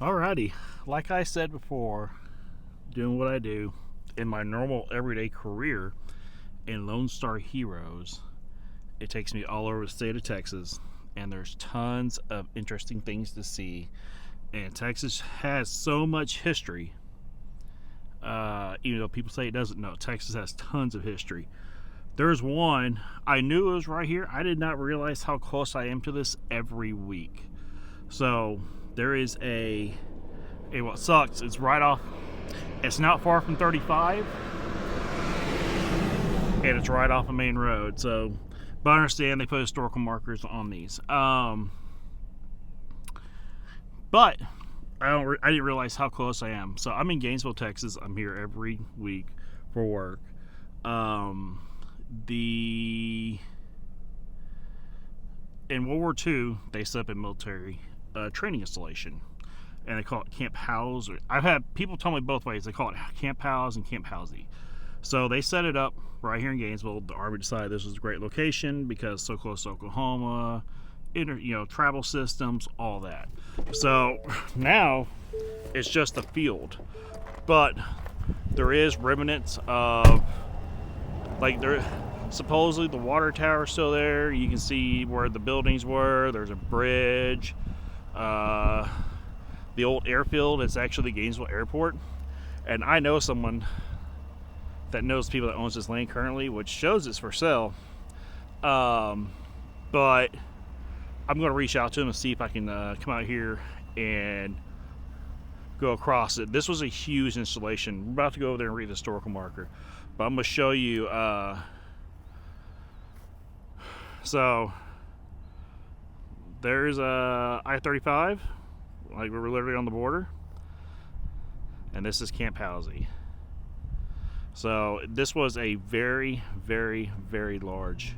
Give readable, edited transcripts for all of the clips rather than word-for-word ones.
Alrighty, like I said before, doing what I do in my normal everyday career in Lone Star Heroes, it takes me all over the state of Texas, and there's tons of interesting things to see. And Texas has so much history, even though people say it doesn't. No, Texas has tons of history. There's one, I knew it was right here. I did not realize how close I am to this every week. So there is what sucks, it's right off, it's not far from 35, and it's right off a main road. So, but I understand they put historical markers on these. But I didn't realize how close I am. So I'm in Gainesville, Texas. I'm here every week for work. The In World War II, they set up a military training installation, and they call it Camp Howze. I've had people tell me both ways. They call it Camp Howze and Camp Howze. So they set it up right here in Gainesville. The Army decided this was a great location because so close to Oklahoma, travel systems, all that. So now it's just a field, but there is remnants of, like, there supposedly the water tower is still there. You can see where the buildings were. There's a bridge. The old airfield is actually the Gainesville Airport, and I know someone that knows people that owns this land currently, which shows it's for sale. But I'm going to reach out to him and see if I can come out here and go across it. This was a huge installation. We're about to go over there and read the historical marker, but I'm going to show you. So there's I-35, like we're literally on the border, and this is Camp Howze. So this was a very, very, very large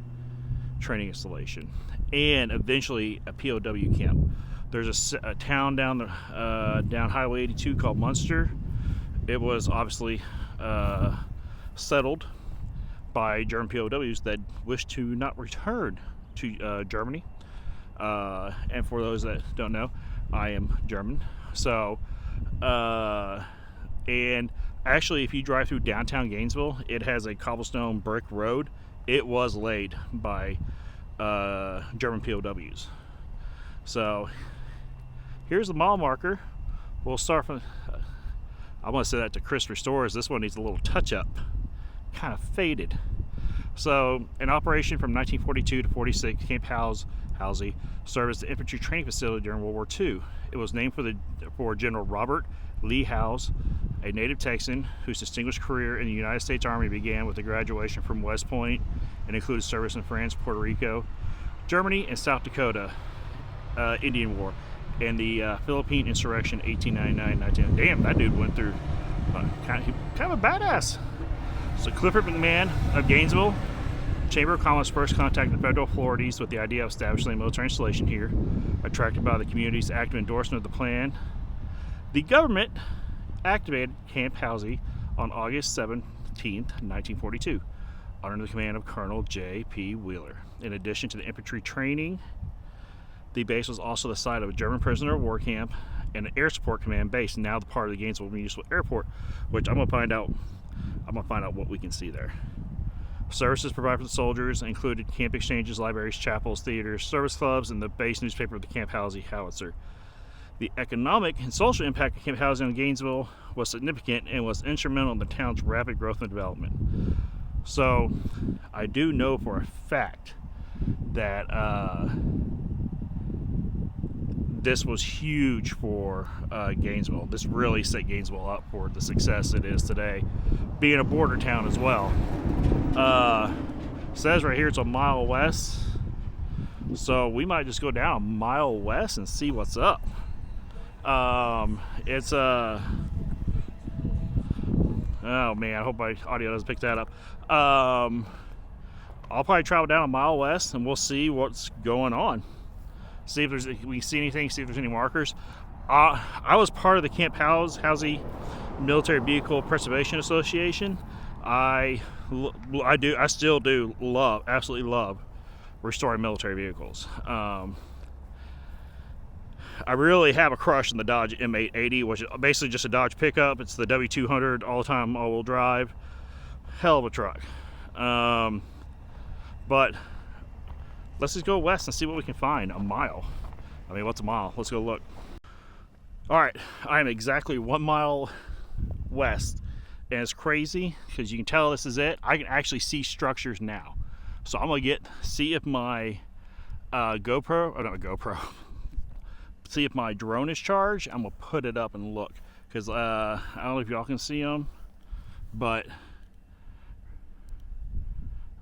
training installation, and eventually a POW camp. There's a town down Highway 82 called Munster. It was obviously settled by German POWs that wished to not return to Germany. And for those that don't know, I am German. So, and actually, if you drive through downtown Gainesville, it has a cobblestone brick road. It was laid by German POWs. So here's the mile marker. We'll start from, I want to say that to Chris Restores. This one needs a little touch up, kind of faded. So in operation from 1942 to 46, Camp Howze served as the infantry training facility during World War II. It was named for General Robert Lee Howze, a native Texan whose distinguished career in the United States Army began with a graduation from West Point and included service in France, Puerto Rico, Germany, and South Dakota Indian War, and the Philippine Insurrection 1899-19. Damn, that dude went through kind of a badass. So Clifford McMahon of Gainesville, Chamber of Commerce first contacted the federal authorities with the idea of establishing a military installation here. Attracted by the community's active endorsement of the plan, the government activated Camp Howze on August 17, 1942, under the command of Colonel J.P. Wheeler. In addition to the infantry training, the base was also the site of a German prisoner of war camp and an air support command base, now the part of the Gainesville Municipal Airport, which I'm going to find out what we can see there. Services provided for the soldiers included camp exchanges, libraries, chapels, theaters, service clubs, and the base newspaper of the Camp Howze Howitzer. The economic and social impact of Camp Howze on Gainesville was significant and was instrumental in the town's rapid growth and development. So I do know for a fact that this was huge for Gainesville. This really set Gainesville up for the success it is today, being a border town as well. Says right here it's a mile west, so we might just go down a mile west and see what's up. It's oh man, I hope my audio doesn't pick that up. I'll probably travel down a mile west and we'll see what's going on. See if we see anything, see if there's any markers. I was part of the Camp Howze Military Vehicle Preservation Association. I still do absolutely love restoring military vehicles. I really have a crush on the Dodge M880, which is basically just a Dodge pickup. It's the W200 all-time all-wheel drive. Hell of a truck. But let's just go west and see what we can find. A mile. I mean, what's a mile? Let's go look. All right, I am exactly 1 mile west, and it's crazy because you can tell this is it. I can actually see structures now. So I'm gonna see if my see if my drone is charged. I'm gonna put it up and look, because I don't know if y'all can see them, but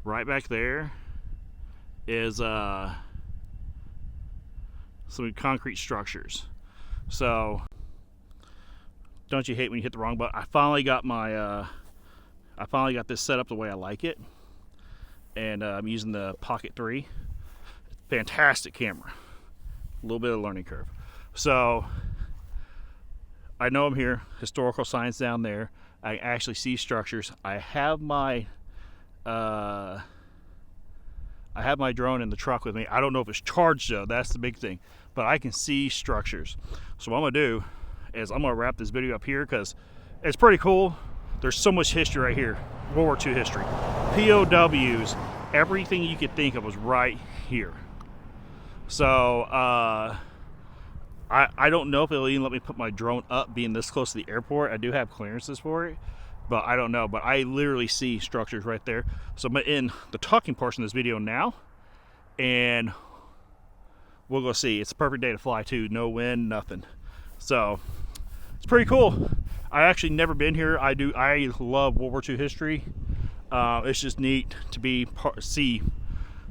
right back there is some concrete structures. So don't you hate when you hit the wrong button? I finally got this set up the way I like it, and I'm using the Pocket 3. Fantastic camera. A little bit of a learning curve. So I know I'm here. Historical signs down there. I actually see structures. I have my drone in the truck with me. I don't know if it's charged though. That's the big thing. But I can see structures. So what I'm gonna do is I'm gonna wrap this video up here because it's pretty cool. There's so much history right here. World War II history. POWs, everything you could think of was right here. So I don't know if it'll even let me put my drone up being this close to the airport. I do have clearances for it, but I don't know. But I literally see structures right there. So I'm in the talking portion of this video now, and we'll go see. It's a perfect day to fly too. No wind, nothing. So it's pretty cool. I actually never been here. I love World War II history. It's just neat to see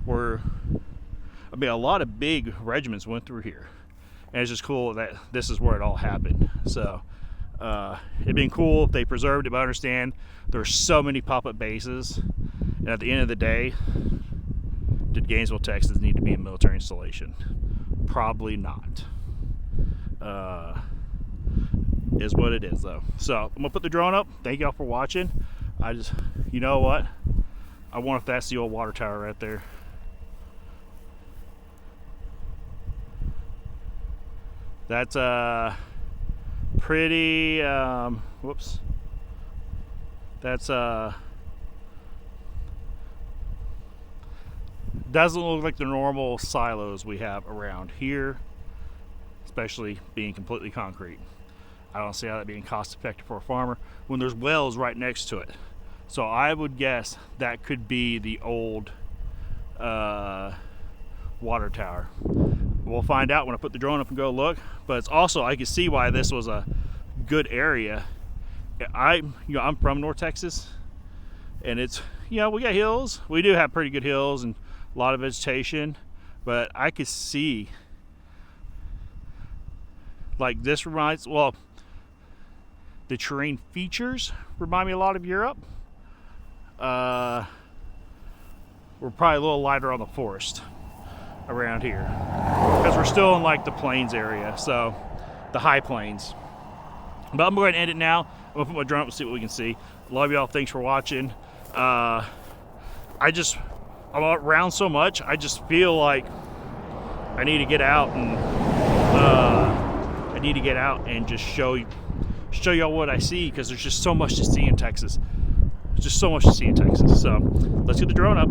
where, I mean, a lot of big regiments went through here, and it's just cool that this is where it all happened. So it'd been cool if they preserved it, but I understand there's so many pop-up bases, and at the end of the day, did Gainesville, Texas need to be a military installation? Probably not. Is what it is though. So I'm gonna put the drone up. Thank y'all for watching. You know what? I wonder if that's the old water tower right there. That's pretty, whoops. That's doesn't look like the normal silos we have around here, especially being completely concrete. I don't see how that being cost effective for a farmer when there's wells right next to it. So I would guess that could be the old water tower. We'll find out when I put the drone up and go look. But it's also, I can see why this was a good area. I'm from North Texas, and it's, we got hills. We do have pretty good hills and a lot of vegetation, but I could see, like, this reminds, well, the terrain features remind me a lot of Europe. We're probably a little lighter on the forest around here because we're still in like the plains area, so the high plains. But I'm going to end it now. I'm gonna put my drone up and see what we can see. Love y'all. Thanks for watching. I'm around so much. I just feel like I need to get out and just show y'all what I see, because there's just so much to see in Texas. There's just so much to see in Texas. So let's get the drone up.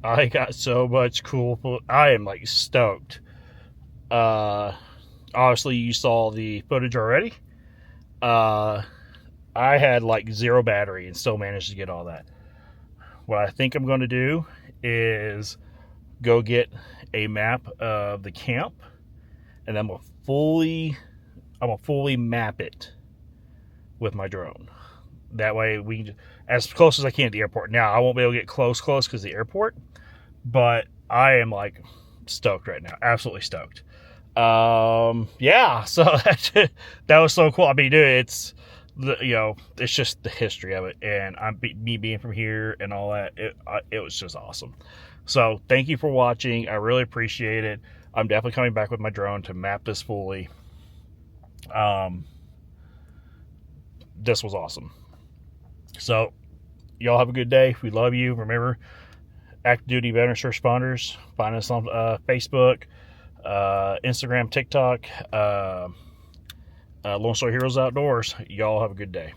I got so much cool. I am like stoked. Obviously, you saw the footage already. I had like 0 battery and still managed to get all that. What I think I'm going to do is go get a map of the camp, and I'm gonna fully map it with my drone. That way we can, as close as I can to the airport. Now I won't be able to get close because of the airport, but I am like stoked right now, absolutely stoked. Yeah, so that was so cool. I mean, dude, it's it's just the history of it, and me being from here and all that. It was just awesome. So thank you for watching. I really appreciate it. I'm definitely coming back with my drone to map this fully. This was awesome. So y'all have a good day. We love you. Remember, active duty veterans first responders. Find us on Facebook, Instagram, TikTok, Lone Star Heroes Outdoors. Y'all have a good day.